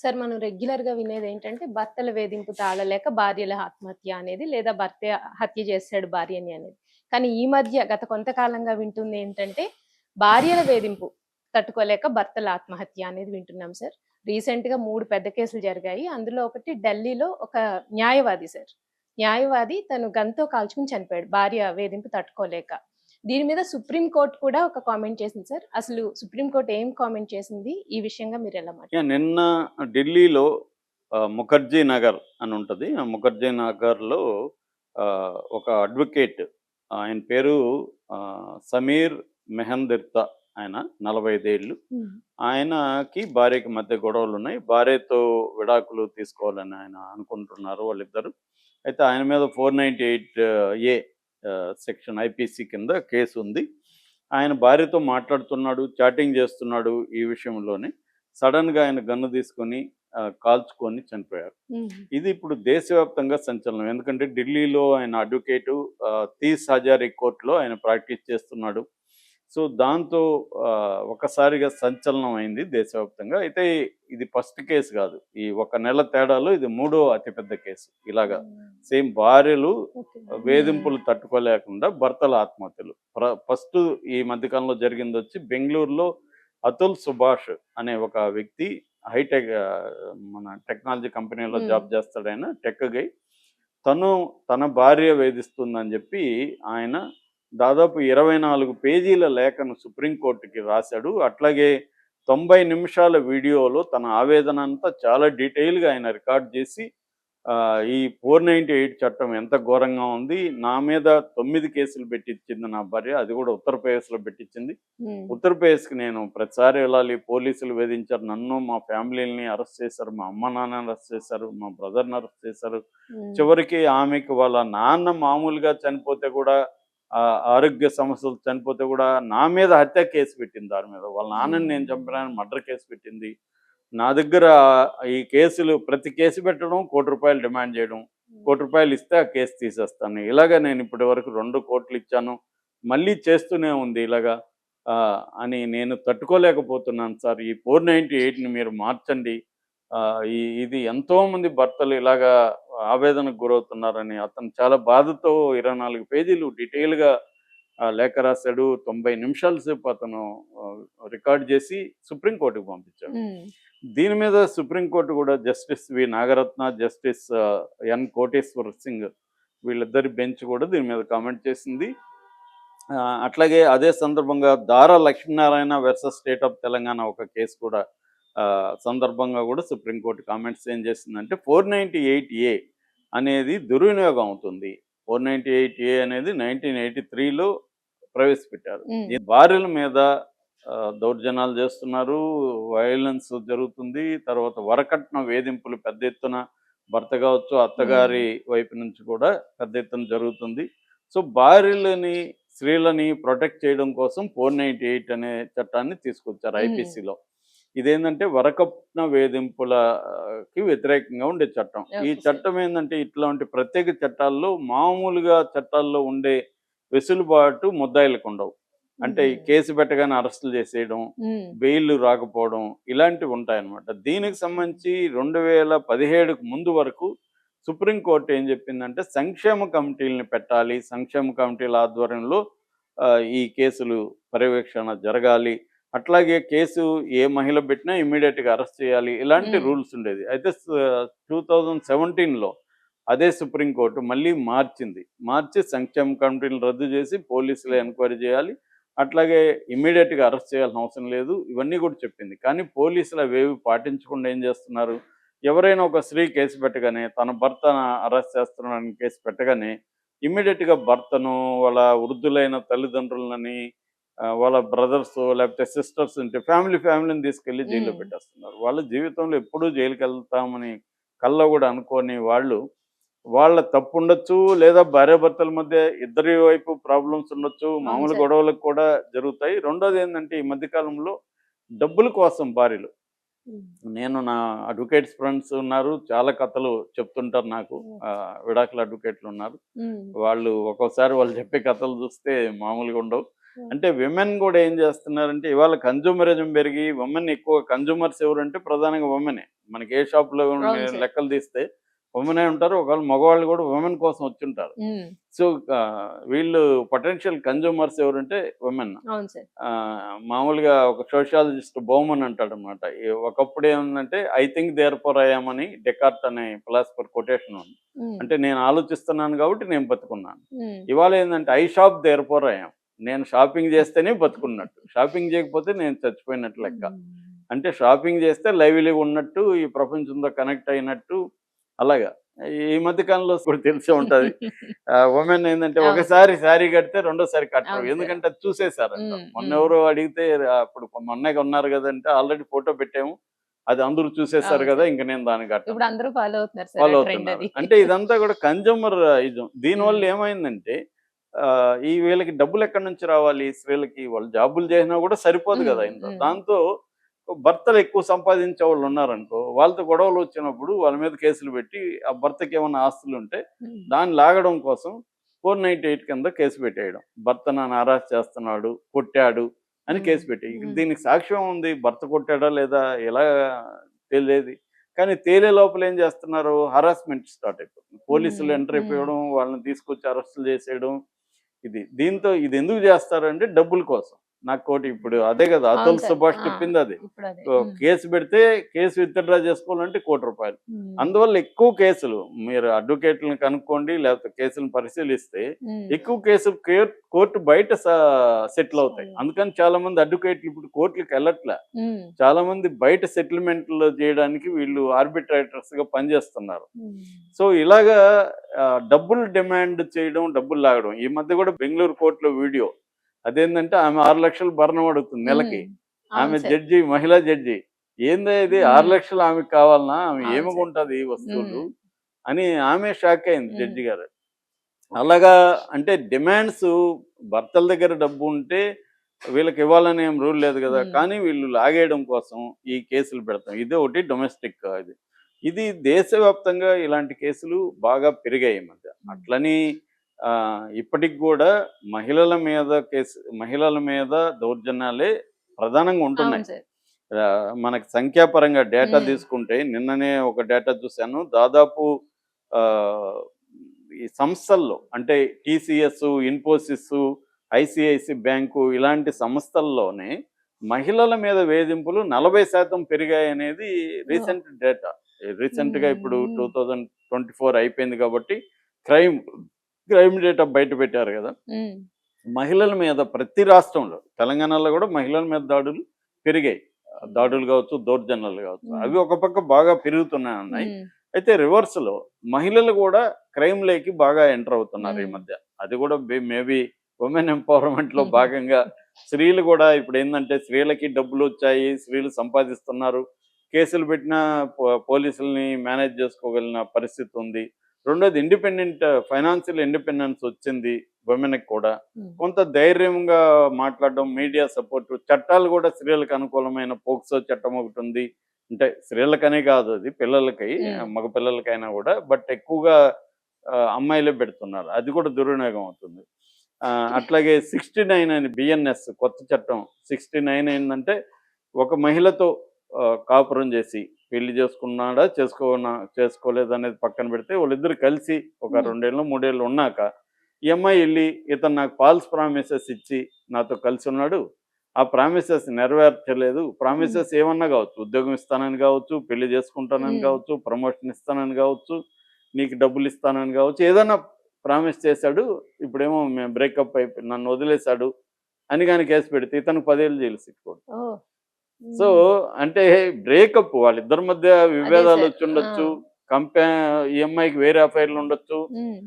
Sir మనం రెగ్యులర్‌గా వినేదేంటంటే, భర్తల వేధింపు తాళలేక భార్యల ఆత్మహత్య అనేది, లేదా భర్తే హత్య చేసేసాడు భార్యని అనేది. కానీ ఈ మధ్య గత కొంతకాలంగా వింటుందేంటంటే, భార్యల వేధింపు తట్టుకోలేక భర్తల ఆత్మహత్య అనేది వింటున్నాం సార్. రీసెంట్‌గా 3 పెద్ద కేసులు జరిగాయి. అందులో ఒకటి ఢిల్లీలో ఒక న్యాయవాది సార్. న్యాయవాది తను గన్‌తో కాల్చుకొని చనిపోయాడు. భార్య వేధింపు తట్టుకోలేక. దీని మీద సుప్రీం కోర్ట్ కూడా ఒక కామెంట్ చేసింది సార్. అసలు సుప్రీం కోర్ట్ ఏం కామెంట్ చేసింది? ఈ విషయంగా మీరెలా నిన్న ఢిల్లీలో ముఖర్జీ నగర్ అని ఉంటది. ఆ ముఖర్జీ నగర్‌లో ఒక అడ్వకేట్ ఆయన పేరు సమీర్ మెహందిర్తా ఆయన 45 ఏళ్ళు. హ్మ్. ఆయనకి, భార్యకి మధ్య గొడవలున్నాయి. భార్యతో విడాకులు తీసుకోవాలని ఆయన అనుకుంటున్నారు వాళ్ళిద్దరు. అయితే ఆయన మీద 498 ఏ సెక్షన్ ఐపీసీ కింద కేసుంది. ఆయన భార్యతో మాట్లాడుతున్నాడు, చాటింగ్ చేస్తున్నాడు ఈ విషయంలోనే. సడెన్‌గా ఆయన గన్ను తీసుకొని కాల్చుకొని చనిపోయారు. హుహు. ఇది ఇప్పుడు దేశవ్యాప్తంగా సంచలనం. ఎందుకంటే ఢిల్లీలో ఆయన అడ్వకేటు 'తీస్ హజారీ' కోర్ట్‌లో ఆయన ప్రాక్టీస్ చేస్తున్నాడు. సో, దాంతో ఒక్కసారిగా సంచలనం అయింది దేశవ్యాప్తంగా. అయితే ఇది ఫస్ట్ కేసు కాదు. ఈ ఒక నెల తేడాలో ఇది మూడో అతిపెద్ద కేసు. ఇలాగా హ్మ్. సేమ్ భార్యలు ఓకే. వేధింపులు తట్టుకోలేకుండా భర్తల ఆత్మహత్యలు. ఫస్ట్ ఈ మధ్య కాలంలో జరిగిందొచ్చి బెంగుళూరులో అతుల్ సుభాష్ అనే ఒక వ్యక్తి హైటెక్ మన టెక్నాలజీ కంపెనీలో హ్మ్. జాబ్ చేస్తాడాయన టెక్ గై. తను తన భార్య వేధిస్తుందని చెప్పి ఆయన దాదాపు 24 పేజీల లేఖను సుప్రీం కోర్టుకి రాశాడు. అట్లాగే 90 నిమిషాల వీడియోలో తన ఆవేదన అంతా చాలా డీటెయిల్‌గా ఆయన రికార్డ్ చేసి ఈ 498 చట్టం ఎంత ఘోరంగా ఉంది. నా మీద 9 కేసులు పెట్టించింది నా భార్య. అది కూడా ఉత్తరప్రదేశ్‌లో పెట్టించింది. హ్మ్. ఉత్తరప్రదేశ్‌కి నేను ప్రతిసారి వెళ్ళాలి. పోలీసులు వేధించారు. నన్ను, మా ఫ్యామిలీలని అరెస్ట్ చేశారు. మా అమ్మ, నాన్నని అరెస్ట్ చేశారు. మా బ్రదర్‌ని అరెస్ట్ చేశారు. హ్మ్. చివరికి ఆమెకి వాళ్ళ నాన్న మామూలుగా చనిపోతే కూడా ఆరోగ్య సమస్యలు చనిపోతే కూడా నా మీద హత్య కేసు పెట్టింది దాని మీద. వాళ్ళ నాన్నని నేను చంపినానని మర్డర్ కేసు పెట్టింది. నా దగ్గర ఈ కేసులు ప్రతి కేసు పెట్టడం, ₹1,00,00,000 డిమాండ్ చేయడం. ₹1,00,00,000 ఇస్తే ఆ కేసు తీసేస్తాను. ఇలాగ నేను ఇప్పటి వరకు 2 కోట్లు ఇచ్చాను. మళ్ళీ చేస్తూనే ఉంది ఇలాగా. అని నేను తట్టుకోలేకపోతున్నాను సార్. ఈ 498ని మీరు మార్చండి. ఇది ఎంతోమంది భర్తలు ఇలాగా ఆవేదనకు గురవుతున్నారని అతను చాలా బాధతో 24 పేజీలు డీటెయిల్‌గా లేఖ రాసాడు. 90 నిమిషాల సేపు అతను రికార్డ్ చేసి సుప్రీం కోర్ట్‌కి పంపించాడు. హ్మ్. దీని మీద సుప్రీం కోర్ట్ కూడా justice V. Nagarathna, justice N. Koteswar Singh వీళ్ళిద్దరి బెంచ్ కూడా దీని మీద కామెంట్ చేసింది. అట్లాగే అదే సందర్భంగా దారా Lakshminarayana versus state of Telangana ఒక కేసు కూడా సందర్భంగా కూడా సుప్రీం కోర్ట్ కామెంట్స్ ఏం చేసిందంటే 498 అనేది దుర్వినియోగం అవుతుంది. 498 అనేది 1983లో ప్రవేశపెట్టారు. హ్మ్. ఈ భార్యల మీద దౌర్జన్యాలు చేస్తున్నారు. వైలెన్స్ జరుగుతుంది. తర్వాత వరకట్న వేధింపులు పెద్ద ఎత్తున భర్త కావచ్చు, అత్తగారి హ్మ్. వైపు నుంచి కూడా పెద్ద ఎత్తున జరుగుతుంది. సో, భార్యలని, స్త్రీలని ప్రొటెక్ట్ చేయడం కోసం 498 అనే చట్టాన్ని తీసుకొచ్చారు హ్మ్. ఐపీసీలో. ఇదేందంటే వరకట్న వేధింపులకి వ్యతిరేకంగా ఉండే చట్టం. ఈ ఓకే సార్. చట్టం ఏందంటే ఇట్లాంటి ప్రత్యేక చట్టాల్లో మామూలుగా చట్టాల్లో ఉండే వెసులుబాటు ముద్దాయిలకుండవు. అంటే ఈ హుహు. కేసు పెట్టగానే అరెస్టులు చేసేయడం, హ్మ్. బెయిల్‌లు రాకపోవడం ఇలాంటివి ఉంటాయన్నమాట. దీనికి సంబంధించి 2017కు ముందు వరకు సుప్రీం కోర్ట్ ఏం చెప్పిందంటే సంక్షేమ కమిటీలని పెట్టాలి. సంక్షేమ కమిటీల ఆధ్వర్యంలో ఈ కేసులు పర్యవేక్షణ జరగాలి. అట్లాగే కేసు ఏ మహిళ పెట్టినా ఇమ్మీడియేట్‌గా అరెస్ట్ చేయాలి. ఇలాంటి హ్మ్. రూల్స్ ఉండేది. అయితే 2017లో అదే సుప్రీం కోర్ట్ మళ్ళీ మార్చింది. మార్చి సంక్షేమ కమిటీలను రద్దు చేసి పోలీసులే హ్మ్. ఎంక్వైరీ చేయాలి. అట్లాగే ఇమ్మీడియేట్‌గా అరెస్ట్ చేయాల్సిన అవసరం లేదు. ఇవన్నీ కూడా చెప్పింది. కానీ పోలీసులు అవేవి పాటించకుండా ఏం చేస్తున్నారు? ఎవరైనా ఒక స్త్రీ కేసు పెట్టగానే తన భర్త అరెస్ట్ చేస్తున్నాడని కేసు పెట్టగానే ఇమ్మీడియేట్‌గా భర్తను, వాళ్ళ వృద్ధులైన తల్లిదండ్రులని, వాళ్ళ బ్రదర్సో లేకపోతే సిస్టర్స్ ఉంటే ఫ్యామిలీని తీసుకెళ్ళి జైల్లో హ్మ్. పెట్టేస్తున్నారు. వాళ్ళ జీవితంలో ఎప్పుడూ జైలుకెళ్తామని కల్లో కూడా అనుకోని వాళ్ళు, వాళ్ళ తప్పుండొచ్చు, లేదా భార్యాభర్తల మధ్య ఇద్దరి వైపు ప్రాబ్లమ్స్ ఉండొచ్చు. అవును మామూలు సార్. గొడవలకు కూడా జరుగుతాయి. రెండోదేందంటే ఈ మధ్య కాలంలో డబ్బుల కోసం భార్యలు. హ్మ్. నేను నా అడ్వకేట్స్ ఫ్రెండ్స్ ఉన్నారు. చాలా కథలు చెప్తుంటారు నాకు. ఓకే. విడాకుల అడ్వకేట్లున్నారు. హ్మ్. వాళ్ళు ఒక్కోసారి వాళ్ళు చెప్పే కథలు చూస్తే మామూలుగా ఉండవు. హ్మ్. అంటే విమెన్ గూడా ఏం చేస్తున్నారంటే ఇవాళ కన్జ్యూమరిజం పెరిగి విమెన్ ఎక్కువ కన్జ్యూమర్స్ ఎవరంటే ప్రధానంగా విమెనే. మనకి ఏ షాప్ లో అవును సార్. లెక్కలు తీస్తే ఉమెన్ ఉంటారు, ఒకవేళ మగవాళ్ళు కూడా ఉమెన్ కోసం వచ్చుంటారు. ఉమ్, సో వీళ్ళు పొటెన్షియల్ కన్జ్యూమర్స్ ఎవరంటే ఉమెన్. అవును సార్. మామూలుగా ఒక సోషియాలజిస్ట్ బౌమన్ అంటాడు అనమాట. ఒకప్పుడు ఏముందంటే I think therefore I am అని డెకార్ట్ అనే ఫిలాసఫర్ కొటేషన్ ఉంది. ఉమ్, అంటే నేను ఆలోచిస్తున్నాను కాబట్టి నేను బతుకున్నాను. ఉమ్, ఇవాళ ఏంటంటే I shop therefore I am, నేను షాపింగ్ చేస్తేనే బతుకున్నట్టు, షాపింగ్ చేయకపోతే నేను చచ్చిపోయినట్టు లెక్క. అంటే షాపింగ్ చేస్తే లైవ్లీగా ఉన్నట్టు, ఈ ప్రపంచంతో కనెక్ట్ అయినట్టు. అలాగా ఈ మధ్య కాలంలో కూడా తెలిసే ఉంటది. ఉమెన్ ఏంటంటే అవును సార్. ఒకసారి శారీ కడితే రెండోసారి కట్టరు, అవును సార్. ఎందుకంటే అది చూసేశారంట. ఉమ్, మొన్న ఉమ్, ఎవరో అడిగితే అప్పుడు మొన్నే ఉన్నారు కదంటే ఆల్రెడీ ఫోటో పెట్టాము, అది అందరూ చూసేశారు అవును కదా, సార్. ఇంక నేను దాన్ని కట్టను. ఇప్పుడు అందరూ ఫాలో అవుతున్నారు సార్ ఫాలో ఆ ట్రెండ్ అవుతున్నారు. అది. అంటే ఇదంతా కూడా కన్జ్యూమర్ ఇజం. దీనివల్ల ఉమ్, ఏమైందంటే ఈ వీళ్ళకి డబ్బులు ఎక్కడి నుంచి రావాలి? స్త్రీలకి వాళ్ళు జాబులు చేసినా కూడా సరిపోదు ఉమ్, కదా ఇంత. ఉమ్, దాంతో భర్తలు ఎక్కువ సంపాదించే వాళ్ళు ఉన్నారనుకో, వాళ్ళతో గొడవలు వచ్చినప్పుడు వాళ్ళ మీద కేసులు పెట్టి, ఆ భర్తకి ఏమైనా ఆస్తులు ఉంటే ఉమ్, దాన్ని లాగడం కోసం 498 కింద కేసు పెట్టేయడం. భర్త నన్ను హరాస్ చేస్తున్నాడు, కొట్టాడు అని ఉమ్, కేసు పెట్టేయి. ఉమ్, దీనికి సాక్ష్యం ఉంది, భర్త కొట్టాడా లేదా ఎలా తెలియదు. కానీ తేలే లోపల ఏం చేస్తున్నారు, హరాస్మెంట్ స్టార్ట్ అయిపోతుంది. పోలీసులు ఉమ్, ఎంటర్ ఉమ్, అయిపోవడం, వాళ్ళని తీసుకొచ్చి అరెస్టులు చేసేయడం. దీంతో ఇది ఎందుకు చేస్తారంటే డబ్బుల కోసం. నాకోటి ఇప్పుడు అదే కదా అవును అతుల్ సార్. సుభాష్ ఆ, చెప్పింది అదే. ఇప్పుడు అదే. కేసు పెడితే కేసు విత్డ్రా చేసుకోవాలంటే ₹1,00,00,000. ఉమ్, అందువల్ల ఎక్కువ కేసులు మీరు అడ్వకేట్లను కనుక్కోండి, లేకపోతే కేసులను పరిశీలిస్తే ఉమ్, ఎక్కువ కేసులు కోర్టు బయట సెటిల్ అవుతాయి. అందుకని చాలా మంది అడ్వకేట్లు ఇప్పుడు కోర్టులకు వెళ్ళట్లే. ఉమ్, చాలా మంది బయట సెటిల్మెంట్లు చేయడానికి వీళ్ళు ఆర్బిట్రేటర్స్ గా పనిచేస్తున్నారు. ఉమ్, సో ఇలాగా డబ్బులు డిమాండ్ చేయడం, డబ్బులు లాగడం. ఈ మధ్య కూడా బెంగళూరు కోర్టులో వీడియో అదేంటంటే ఆమె 6 లక్షలు భరణం అడుగుతుంది నెలకి. ఉమ్, అవును ఆమె సార్. జడ్జి, మహిళా జడ్జి. ఏందో ఇది 6 ఉమ్, లక్షలు ఆమెకు కావాలనా, ఆమె అవును సార్. ఏమగుంటది ఈ వస్తువులు ఉమ్, అని ఆమె షాక్ అయింది ఉమ్, జడ్జి గారు. అలాగా అంటే డిమాండ్స్, భర్తల దగ్గర డబ్బు ఉంటే వీళ్ళకి ఇవ్వాలని ఏం రూల్ లేదు కదా, ఉమ్, కానీ వీళ్ళు లాగేయడం కోసం ఈ కేసులు పెడతాం. ఇది ఒకటి డొమెస్టిక్ ఇది. ఇది దేశవ్యాప్తంగా ఇలాంటి కేసులు బాగా పెరిగాయి ఈ మధ్య. ఉమ్, అట్లని ఇప్పటికి కూడా మహిళల మీద దౌర్జన్యాలే ప్రధానంగా అవును ఉంటున్నాయి. సార్. మనకి సంఖ్యాపరంగా డేటా ఉమ్, తీసుకుంటే నిన్ననే ఒక డేటా చూశాను. దాదాపు ఆ, ఈ సంస్థల్లో అంటే టీసీఎస్, ఇన్ఫోసిస్, ఐసిఐసి బ్యాంకు ఇలాంటి సంస్థల్లోనే మహిళల మీద వేధింపులు 40% పెరిగాయనేది ఓ, రీసెంట్ డేటా. రీసెంట్గా ఇప్పుడు ఉమ్, 2024 అయిపోయింది కాబట్టి క్రైమ్ క్రైమ్ డేటా బయట పెట్టారు కదా. ఉమ్, మహిళల మీద ప్రతి రాష్ట్రంలో, తెలంగాణలో కూడా మహిళల మీద దాడులు పెరిగాయి. దాడులు కావచ్చు, దౌర్జన్యాలు కావచ్చు, ఉమ్, అవి ఒక పక్క బాగా పెరుగుతున్నాయి. ఉమ్, అయితే రివర్స్లో మహిళలు కూడా క్రైమ్లోకి బాగా ఎంటర్ అవుతున్నారు ఈ ఉమ్, మధ్య. అది కూడా మేబీ ఉమెన్ ఎంపవర్మెంట్లో ఉమ్, భాగంగా స్త్రీలు కూడా ఇప్పుడు ఏంటంటే స్త్రీలకి డబ్బులు వచ్చాయి, స్త్రీలు సంపాదిస్తున్నారు, కేసులు పెట్టిన పోలీసుల్ని మేనేజ్ చేసుకోగలిగిన పరిస్థితి ఉంది. రెండోది ఇండిపెండెంట్ ఫైనాన్షియల్ ఇండిపెండెన్స్ వచ్చింది ఉమెన్కి కూడా. ఉమ్, కొంత ధైర్యంగా మాట్లాడడం, మీడియా సపోర్టు, చట్టాలు కూడా స్త్రీలకు అనుకూలమైన పోక్సో చట్టం ఒకటి ఉంది. అంటే స్త్రీలకనే కాదు, అది పిల్లలకి, ఉమ్, మగ పిల్లలకైనా కూడా, బట్ ఎక్కువగా అమ్మాయిలే పెడుతున్నారు. అది కూడా దుర్వినియోగం అవుతుంది. అట్లాగే 69 అని బిఎన్ఎస్ కొత్త చట్టం 69 ఏంటంటే ఒక మహిళతో కాపురం చేసి పెళ్లి చేసుకున్నాడా చేసుకోలేదనేది పక్కన పెడితే వాళ్ళిద్దరు కలిసి ఒక ఉమ్, 2 ఏళ్ళు 3 ఏళ్ళు ఉన్నాక ఈ అమ్మాయి వెళ్ళి ఇతను నాకు ఫాల్స్ ప్రామిసెస్ ఇచ్చి నాతో కలిసి ఉన్నాడు, ఆ ప్రామిసెస్ నెరవేర్చలేదు. ఉమ్, ప్రామిసెస్ ఏమన్నా కావచ్చు, ఉద్యోగం ఇస్తానని కావచ్చు, పెళ్లి చేసుకుంటానని ఉమ్, కావచ్చు, ప్రమోషన్ ఇస్తానని కావచ్చు, నీకు డబ్బులు ఇస్తానని కావచ్చు, ఏదైనా ప్రామిస్ చేశాడు. ఇప్పుడేమో మేము బ్రేకప్ అయిపోయి నన్ను వదిలేశాడు అని కానీ కేసు పెడితే ఇతను 10 ఏళ్ళు జైలు శిక్ష పడుతుంది. ఓ, సో ఉమ్, అంటే బ్రేకప్ వాళ్ళిద్దరి మధ్య అదే విభేదాలు సార్. వచ్చి ఆ, ఉండొచ్చు, కంపే ఈ అమ్మాయికి వేరే అఫైర్లు ఉండొచ్చు, ఉమ్,